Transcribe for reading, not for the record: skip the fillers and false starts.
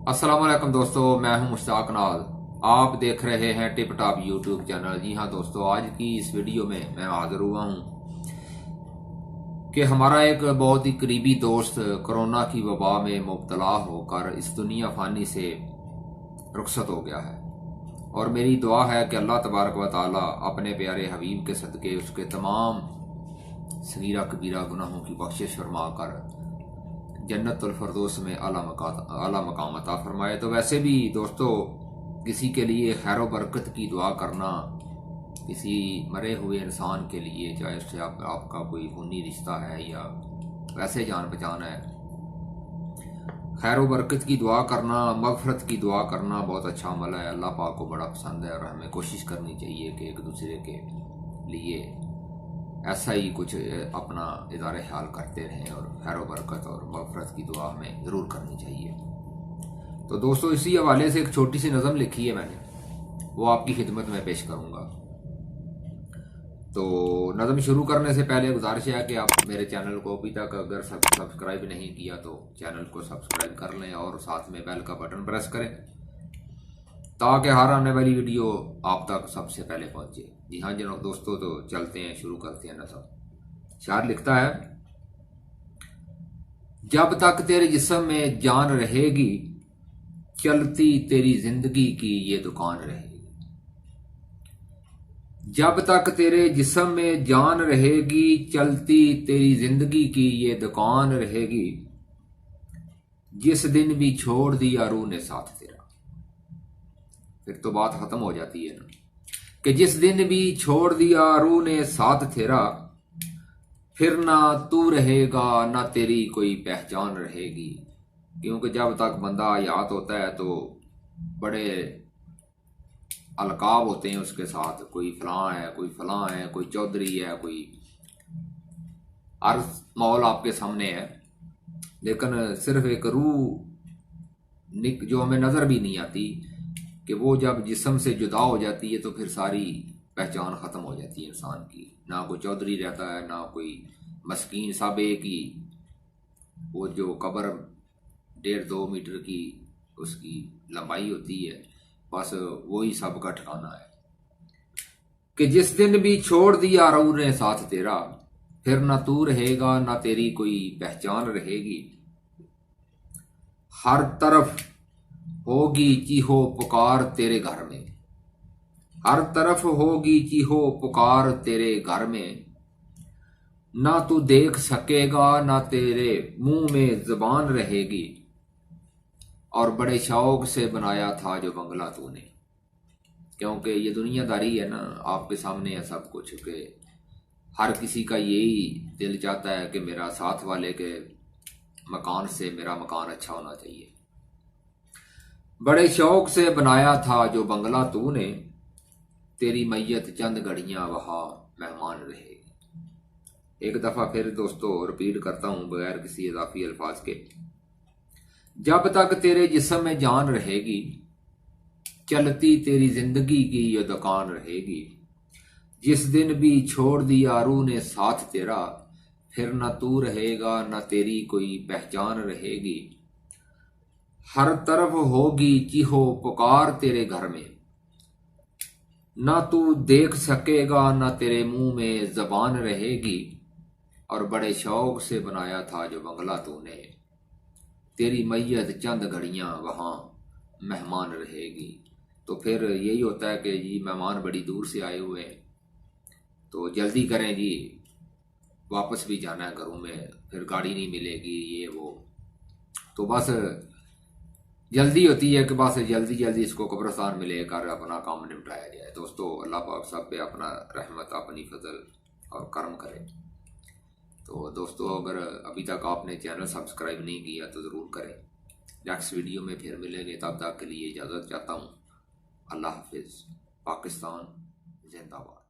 अस्सलाम वालेकुम दोस्तों, मैं हूं मुश्ताक नाज। आप देख रहे हैं टिप टॉप यूट्यूब चैनल। जी हाँ दोस्तों, आज की इस वीडियो में मैं हाजिर हुआ हूं कि हमारा एक बहुत ही करीबी दोस्त कोरोना की वबा में मुब्तला होकर इस दुनिया फानी से रुखसत हो गया है। और मेरी दुआ है कि अल्लाह तबारक व तआला अपने प्यारे हबीब के सदके उसके तमाम सगीरा कबीरा गुनाहों की बख्शिश फरमा कर जन्नतुल फरदौस में आला मकाम अता फरमाए। तो वैसे भी दोस्तों, किसी के लिए खैर व बरकत की दुआ करना, किसी मरे हुए इंसान के लिए, चाहे उससे आपका कोई खूनी रिश्ता है या वैसे जान पहचान है, खैर व बरकत की दुआ करना, मगफरत की दुआ करना बहुत अच्छा अमल है। अल्लाह पाक को बड़ा पसंद है और हमें कोशिश करनी चाहिए कि एक दूसरे के लिए ऐसा ही कुछ अपना इज़ारे ख्याल करते रहें और खैर व बरकत और मगफरत की दुआ हमें ज़रूर करनी चाहिए। तो दोस्तों, इसी हवाले से एक छोटी सी नज़म लिखी है मैंने, वो आपकी खिदमत में पेश करूँगा। तो नज़म शुरू करने से पहले गुजारिश है कि आप मेरे चैनल को अभी तक अगर सब्सक्राइब नहीं किया तो चैनल को सब्सक्राइब कर लें और साथ में बेल का बटन प्रेस करें ताकि हर आने वाली वीडियो आप तक सबसे पहले पहुंचे। जी हाँ जनाब दोस्तों, तो चलते हैं, शुरू करते हैं नज़म। शायर लिखता है, जब तक तेरे जिस्म में जान रहेगी, चलती तेरी जिंदगी की ये दुकान रहेगी। जब तक तेरे जिस्म में जान रहेगी, चलती तेरी जिंदगी की ये दुकान रहेगी। जिस दिन भी छोड़ दिया रूह ने साथ तेरा, फिर तो बात खत्म हो जाती है ना, कि जिस दिन भी छोड़ दिया रूह ने साथ तेरा, फिर ना तू रहेगा ना तेरी कोई पहचान रहेगी। क्योंकि जब तक बंदा याद होता है तो बड़े अलकाब होते हैं उसके साथ, कोई फलां है, कोई फलां है, कोई चौधरी है, कोई अर्ज मौल आपके सामने है, लेकिन सिर्फ एक रूह जो हमें नजर भी नहीं आती, कि वो जब जिस्म से जुदा हो जाती है तो फिर सारी पहचान खत्म हो जाती है इंसान की। ना कोई चौधरी रहता है, ना कोई मस्कीन साबे की वो जो कब्र 1.5-2 मीटर की उसकी लंबाई होती है, बस वही सब का ठिकाना है। कि जिस दिन भी छोड़ दिया रूह ने साथ तेरा, फिर ना तू रहेगा ना तेरी कोई पहचान रहेगी। हर तरफ होगी चीहो पुकार तेरे घर में, हर तरफ होगी चीहो पुकार तेरे घर में। ना तू देख सकेगा ना तेरे मुंह में जुबान रहेगी। और बड़े शौक से बनाया था जो बंगला तूने। क्योंकि ये दुनियादारी है ना, आपके सामने है सब कुछ, कि हर किसी का यही दिल चाहता है कि मेरा साथ वाले के मकान से मेरा मकान अच्छा होना चाहिए। बड़े शौक से बनाया था जो बंगला तूने, तेरी मैयत चंद घड़ियां वहां मेहमान रहेगी। एक दफा फिर दोस्तों रिपीट करता हूं बगैर किसी इजाफी अल्फाज के। जब तक तेरे जिस्म में जान रहेगी, चलती तेरी जिंदगी की ये दुकान रहेगी। जिस दिन भी छोड़ दिया रूह ने साथ तेरा, फिर न तू रहेगा न तेरी कोई पहचान रहेगी। हर तरफ होगी चीहो पुकार तेरे घर में, ना तू देख सकेगा ना तेरे मुंह में जबान रहेगी। और बड़े शौक से बनाया था जो बंगला तूने, तेरी मैयत चंद घड़ियां वहां मेहमान रहेगी। तो फिर यही होता है कि जी मेहमान बड़ी दूर से आए हुए हैं, तो जल्दी करें जी, वापस भी जाना है घरों में, फिर गाड़ी नहीं मिलेगी, ये वो। तो बस जल्दी होती है कि बस जल्दी जल्दी इसको कब्रस्तान में लेकर अपना काम निपटाया जाए। दोस्तों, अल्लाह पाक सब पे अपना रहमत, अपनी फजल और करम करे। तो दोस्तों, अगर अभी तक आपने चैनल सब्सक्राइब नहीं किया तो ज़रूर करें। नेक्स्ट वीडियो में फिर मिलेंगे, तब तक के लिए इजाज़त चाहता हूँ। अल्लाह हाफिज़। पाकिस्तान जिंदाबाद।